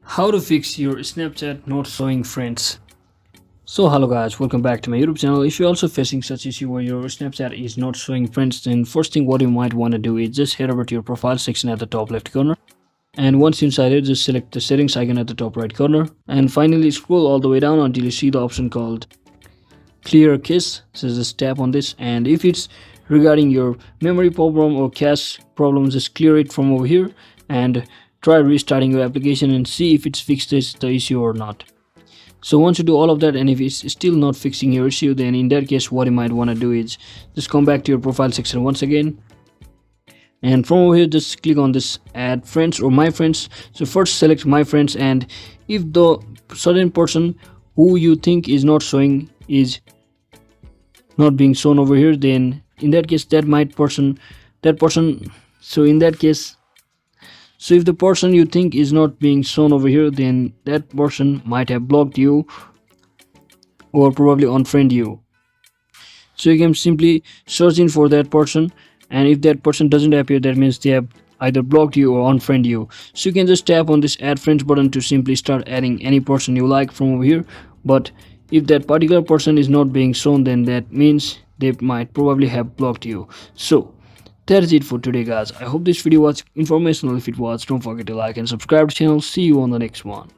How to fix your Snapchat not showing friends. So hello guys, welcome back to my YouTube channel. If you're also facing such issue where your Snapchat is not showing friends, then first thing what you might want to do is just head over to your profile section at the top left corner, and once inside it, just select the settings icon at the top right corner, and finally scroll all the way down until you see the option called clear cache. So just tap on this, and if it's regarding your memory problem or cache problem, just clear it from over here and try restarting your application and see if it's fixed the issue or not. So once you do all of that, and if it's still not fixing your issue, then in that case what you might want to do is just come back to your profile section once again, and from over here just click on this add friends or my friends. So first select my friends, and if the certain person who you think is not showing is not being shown over here, then in that case so if the person you think is not being shown over here, then that person might have blocked you or probably unfriend you. So you can simply search in for that person, and if that person doesn't appear, that means they have either blocked you or unfriend you. So you can just tap on this add friends button to simply start adding any person you like from over here. But if that particular person is not being shown, then that means they might probably have blocked you. So that is it for today guys. I hope this video was informational. If it was, don't forget to like and subscribe to the channel. See you on the next one.